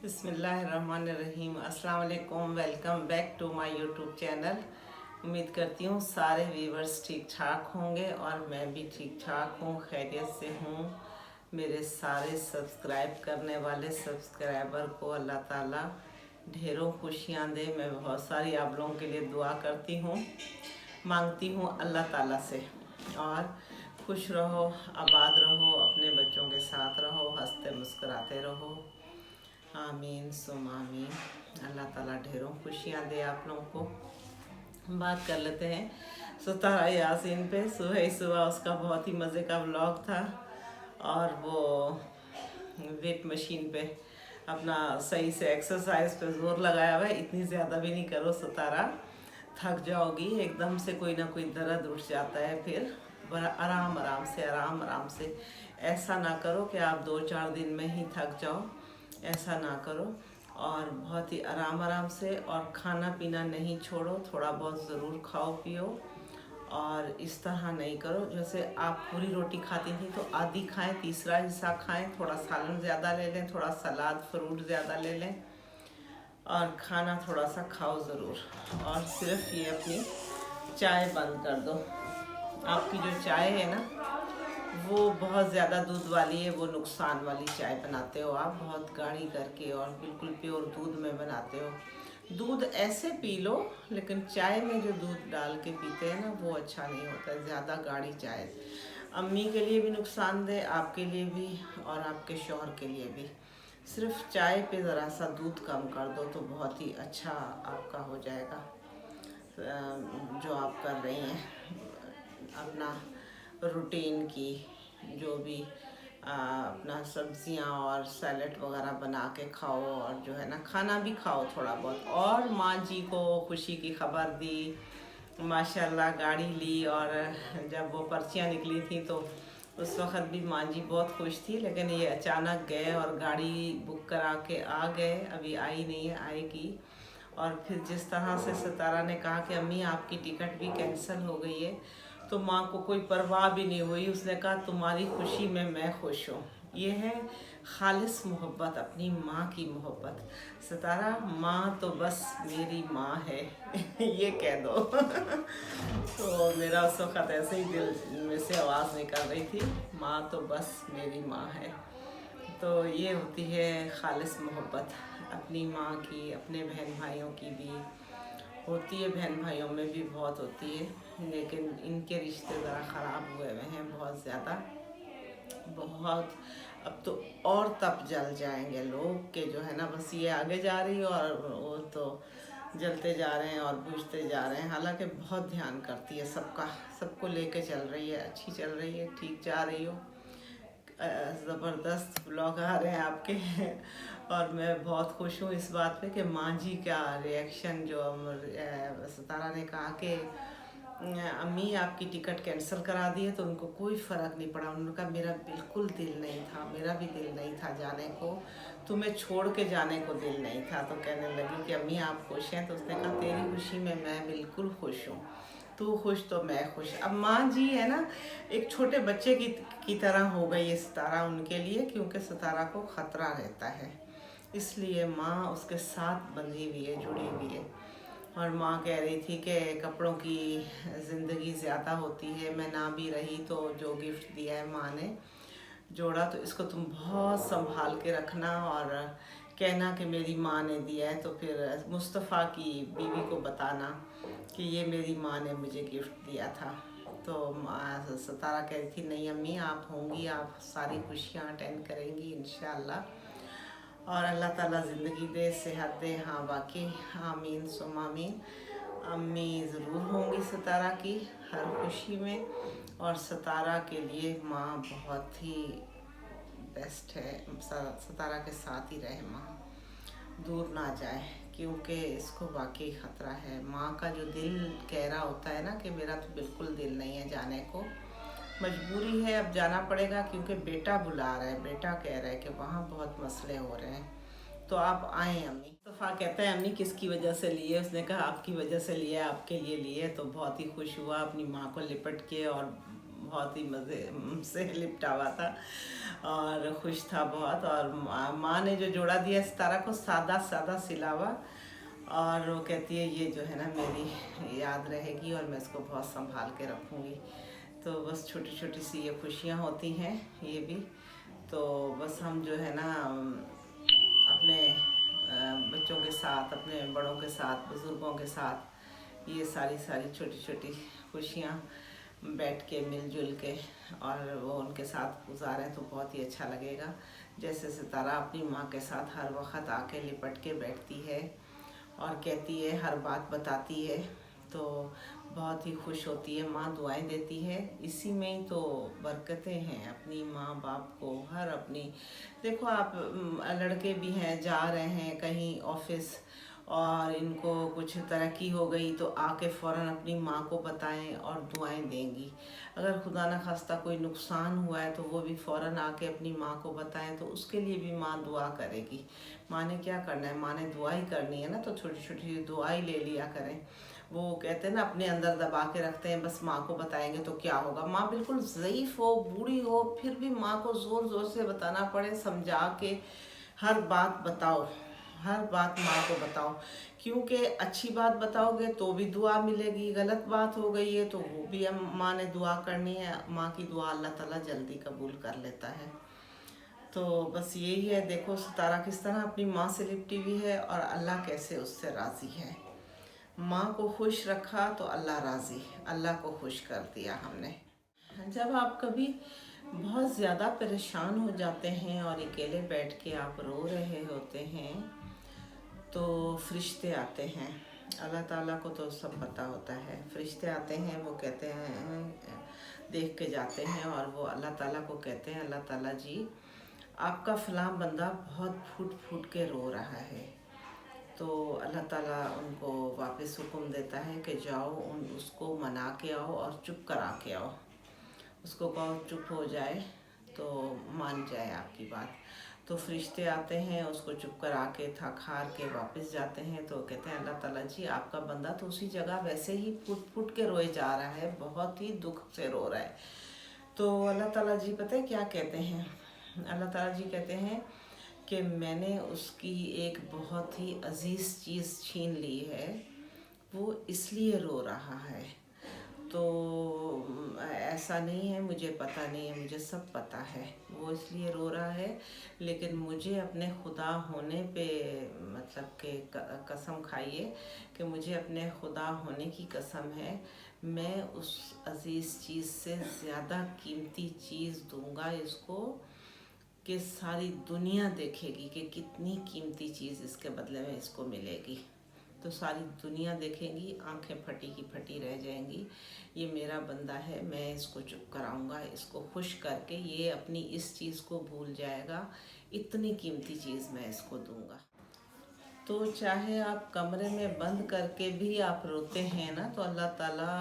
बिस्मिल्लाहिर्रहमानिर्रहीम। अस्सलाम वालेकुम। Welcome back to my YouTube channel. उम्मीद करती हूँ सारे व्यूवर्स ठीक ठाक होंगे और मैं भी ठीक ठाक हूँ, खैरियत से हूँ। मेरे सारे सब्सक्राइब करने वाले सब्सक्राइबर को अल्लाह ताला ढेरों खुशियाँ दे। मैं बहुत सारी आप लोगों के लिए दुआ करती हूँ, मांगती हूँ अल्लाह ताला से। और खुश रहो, आबाद रहो, अपने बच्चों के साथ रहो, हंसते मुस्कुराते रहो। आमीन सुम आमीन। अल्लाह ताला ढेरों खुशियाँ दे आप लोगों को। बात कर लेते हैं सुतारा यासीन पे। सुबह ही सुबह उसका बहुत ही मज़े का व्लॉग था और वो वेट मशीन पे अपना सही से एक्सरसाइज पे ज़ोर लगाया हुआ है। इतनी ज़्यादा भी नहीं करो सुतारा, थक जाओगी। एकदम से कोई ना कोई दर्द उठ जाता है, फिर बड़ा आराम आराम से। ऐसा ना करो कि आप 2-4 दिन में ही थक जाओ, ऐसा ना करो। और बहुत ही आराम से, और खाना पीना नहीं छोड़ो, थोड़ा बहुत ज़रूर खाओ पियो। और इस तरह नहीं करो जैसे आप पूरी रोटी खाती थी तो आधी खाएं, तीसरा हिस्सा खाएं, थोड़ा सालन ज़्यादा ले लें, थोड़ा सलाद फ्रूट ज़्यादा ले लें, और खाना थोड़ा सा खाओ ज़रूर। और सिर्फ ये अपनी चाय बंद कर दो। आपकी जो चाय है ना, वो बहुत ज़्यादा दूध वाली है, वो नुकसान वाली चाय बनाते हो आप, बहुत गाढ़ी करके, और बिल्कुल प्योर दूध में बनाते हो। दूध ऐसे पी लो, लेकिन चाय में जो दूध डाल के पीते हैं ना, वो अच्छा नहीं होता है, ज़्यादा गाढ़ी चाय अम्मी के लिए भी नुकसानदेह, आपके लिए भी और आपके शौहर के लिए भी। सिर्फ चाय पे ज़रा सा दूध कम कर दो तो बहुत ही अच्छा आपका हो जाएगा। जो आप कर रही हैं अपना रूटीन की, जो भी अपना सब्जियां और सैलेड वगैरह बना के खाओ, और जो है ना खाना भी खाओ थोड़ा बहुत। और माँ जी को खुशी की खबर दी, माशाल्लाह गाड़ी ली, और जब वो पर्चियाँ निकली थी तो उस वक़्त भी माँ जी बहुत खुश थी। लेकिन ये अचानक गए और गाड़ी बुक करा के आ गए, अभी आई नहीं है, आएगी। और फिर जिस तरह से सितारा ने कहा कि अम्मी आपकी टिकट भी कैंसिल हो गई है, तो माँ को कोई परवाह भी नहीं हुई। उसने कहा तुम्हारी खुशी में मैं खुश हूँ। ये है खालिस मोहब्बत, अपनी माँ की मोहब्बत। सितारा, माँ तो बस मेरी माँ है ये कह दो तो मेरा उस वक़्त ऐसे ही दिल में से आवाज़ निकल रही थी, माँ तो बस मेरी माँ है। तो ये होती है खालिस मोहब्बत, अपनी माँ की, अपने बहन भाइयों की भी होती है, बहन भाइयों में भी बहुत होती है। लेकिन इनके रिश्ते ज़रा ख़राब हुए हुए हैं बहुत ज़्यादा, बहुत। अब तो और तप जल जाएंगे लोग के जो है ना, बस ये आगे जा रही है और वो तो जलते जा रहे हैं और बुझते जा रहे हैं। हालांकि बहुत ध्यान करती है सबका, सबको लेके चल रही है, अच्छी चल रही है, ठीक जा रही हो। ज़बरदस्त ब्लॉग आ रहे हैं आपके और मैं बहुत खुश हूँ इस बात पे कि माँ जी का रिएक्शन, जो सितारा ने कहा कि अम्मी आपकी टिकट कैंसिल करा दी है, तो उनको कोई फ़र्क नहीं पड़ा। उन्होंने कहा मेरा बिल्कुल दिल नहीं था, मेरा भी दिल नहीं था जाने को, तुम्हें छोड़ के जाने को दिल नहीं था। तो कहने लगी कि अम्मी आप खुश हैं? तो उसने कहा तेरी खुशी में मैं बिल्कुल खुश हूँ, तू खुश तो मैं खुश। अब माँ जी है ना, एक छोटे बच्चे की तरह हो गई है सितारा उनके लिए, क्योंकि सितारा को ख़तरा रहता है, इसलिए माँ उसके साथ बंधी हुई है, जुड़ी हुई है। और माँ कह रही थी कि कपड़ों की ज़िंदगी ज़्यादा होती है, मैं ना भी रही तो जो गिफ्ट दिया है माँ ने जोड़ा, तो इसको तुम बहुत संभाल के रखना और कहना कि मेरी माँ ने दिया है। तो फिर मुस्तफ़ा की बीवी को बताना कि ये मेरी माँ ने मुझे गिफ्ट दिया था। तो सितारा कह रही थी नहीं अम्मी आप होंगी, आप सारी खुशियाँ अटेंड करेंगी इंशाल्लाह, और अल्लाह ताला ज़िंदगी दे, सेहत दे। हाँ बाकी आमीन सुम आमीन। अम्मी ज़रूर होंगी सितारा की हर खुशी में, और सितारा के लिए माँ बहुत ही बेस्ट है। सितारा के साथ ही रहे माँ, दूर ना जाए, क्योंकि इसको वाकई ख़तरा है। माँ का जो दिल कह रहा होता है ना कि मेरा तो बिल्कुल दिल नहीं है जाने को, मजबूरी है, अब जाना पड़ेगा क्योंकि बेटा बुला रहा है, बेटा कह रहा है कि वहाँ बहुत मसले हो रहे हैं, तो आप आएँ अम्मी। मुस्तफ़ा कहता है अम्मी किसकी वजह से लिए? उसने कहा आपकी वजह से लिए, आपके लिए लिए। तो बहुत ही खुश हुआ, अपनी माँ को लिपट के और बहुत ही मज़े से लिपटा हुआ था और खुश था बहुत। और माँ ने जो जोड़ा दिया सितारा को, सादा सादा सिला हुआ, और वो कहती है ये जो है ना मेरी याद रहेगी और मैं इसको बहुत संभाल के रखूँगी। तो बस छोटी छोटी सी ये खुशियाँ होती हैं ये भी। तो बस हम जो है ना अपने बच्चों के साथ, अपने बड़ों के साथ, बुज़ुर्गों के साथ ये सारी सारी छोटी छोटी खुशियाँ बैठ के मिलजुल के और वो उनके साथ गुजारें तो बहुत ही अच्छा लगेगा। जैसे सितारा अपनी माँ के साथ हर वक्त आके लिपट के बैठती है और कहती है, हर बात बताती है, तो बहुत ही खुश होती है। माँ दुआएं देती है, इसी में ही तो बरकतें हैं। अपनी माँ बाप को हर अपनी, देखो आप लड़के भी हैं, जा रहे हैं कहीं ऑफिस और इनको कुछ तरक्की हो गई तो आके फ़ौरन अपनी माँ को बताएं और दुआएं देंगी। अगर खुदा न खास्ता कोई नुकसान हुआ है तो वो भी फ़ौरन आके अपनी माँ को बताएं, तो उसके लिए भी माँ दुआ करेगी। माँ ने क्या करना है, माँ ने दुआ ही करनी है ना, तो छोटी छोटी दुआ ही ले लिया करें। वो कहते हैं ना अपने अंदर दबा के रखते हैं, बस माँ को बताएंगे तो क्या होगा। माँ बिल्कुल ज़ईफ़ हो, बूढ़ी हो, फिर भी माँ को ज़ोर ज़ोर से बताना पड़े, समझा के हर बात बताओ, हर बात माँ को बताओ। क्योंकि अच्छी बात बताओगे तो भी दुआ मिलेगी, गलत बात हो गई है तो वो भी माँ ने दुआ करनी है। माँ की दुआ अल्लाह ताला जल्दी कबूल कर लेता है। तो बस यही है, देखो सितारा किस तरह अपनी माँ से लिपटी हुई है और अल्लाह कैसे उससे राज़ी है। माँ को खुश रखा तो अल्लाह राज़ी, अल्लाह को खुश कर दिया हमने। जब आप कभी बहुत ज़्यादा परेशान हो जाते हैं और अकेले बैठ के आप रो रहे होते हैं तो फरिश्ते आते हैं। अल्लाह ताला को तो सब पता होता है। फरिश्ते आते हैं, वो कहते हैं, देख के जाते हैं और वो अल्लाह ताला को कहते हैं, अल्लाह ताला जी आपका फ़लाँ बंदा बहुत फूट फूट के रो रहा है। तो अल्लाह ताला उनको वापस हुक्म देता है कि जाओ उसको मना के आओ और चुप करा के आओ। उसको कहो चुप हो जाए तो मान जाए आपकी बात। तो फरिश्ते आते हैं, उसको चुप करा के थक हार के वापस जाते हैं। तो कहते हैं अल्लाह ताला जी आपका बंदा तो उसी जगह वैसे ही फुट फुट के रोए जा रहा है, बहुत ही दुख से रो रहा है। तो अल्लाह ताला जी पता है क्या कहते हैं, अल्लाह ताला जी कहते हैं कि मैंने उसकी एक बहुत ही अजीज़ चीज़ छीन ली है, वो इसलिए रो रहा है। तो ऐसा नहीं है, मुझे पता नहीं है, मुझे सब पता है वो इसलिए रो रहा है। लेकिन मुझे अपने खुदा होने पे मतलब कि कसम खाइए कि मुझे अपने खुदा होने की कसम है, मैं उस अजीज़ चीज़ से ज़्यादा कीमती चीज़ दूंगा इसको कि सारी दुनिया देखेगी कि कितनी कीमती चीज़ इसके बदले में इसको मिलेगी। तो सारी दुनिया देखेंगी, आंखें फटी की फटी रह जाएंगी। ये मेरा बंदा है, मैं इसको चुप कराऊंगा, इसको खुश करके ये अपनी इस चीज़ को भूल जाएगा। इतनी कीमती चीज़ मैं इसको दूंगा। तो चाहे आप कमरे में बंद करके भी आप रोते हैं ना, तो अल्लाह ताला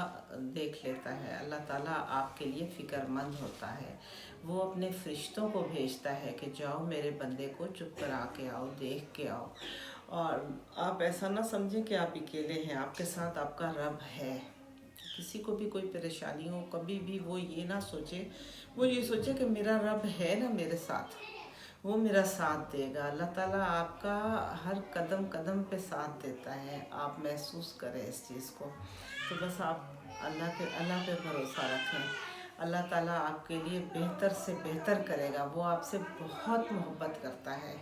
देख लेता है। अल्लाह ताला आपके लिए फ़िक्रमंद होता है। वो अपने फरिश्तों को भेजता है कि जाओ मेरे बंदे को चुप करा के आओ, देख के आओ। और आप ऐसा ना समझें कि आप अकेले हैं, आपके साथ आपका रब है। किसी को भी कोई परेशानी हो, कभी भी वो ये ना सोचे, वो ये सोचे कि मेरा रब है ना मेरे साथ, वो मेरा साथ देगा। अल्लाह ताला आपका हर कदम कदम पे साथ देता है, आप महसूस करें इस चीज़ को। तो बस आप अल्लाह पे भरोसा रखें। अल्लाह ताला आपके लिए बेहतर से बेहतर करेगा। वो आपसे बहुत मोहब्बत करता है,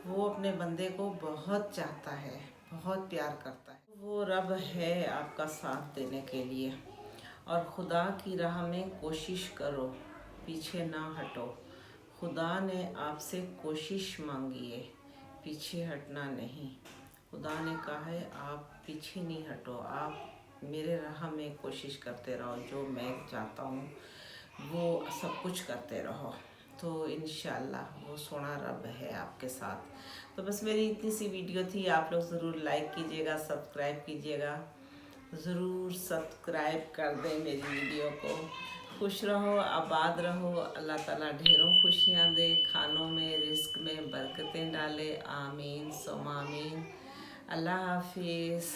वो अपने बंदे को बहुत चाहता है, बहुत प्यार करता है। वो रब है आपका साथ देने के लिए। और खुदा की राह में कोशिश करो, पीछे ना हटो। खुदा ने आपसे कोशिश मांगी है, पीछे हटना नहीं। खुदा ने कहा है आप पीछे नहीं हटो, आप मेरे राह में कोशिश करते रहो, जो मैं चाहता हूँ वो सब कुछ करते रहो। तो इंशाल्लाह वो सोना रब है आपके साथ। तो बस मेरी इतनी सी वीडियो थी, आप लोग ज़रूर लाइक कीजिएगा, सब्सक्राइब कीजिएगा, ज़रूर सब्सक्राइब कर दें मेरी वीडियो को। खुश रहो, आबाद रहो, अल्लाह ताला ढेरों खुशियाँ दे, खानों में, रिस्क में बरकतें डाले। आमीन सुम्मा आमीन। अल्लाह हाफिज़।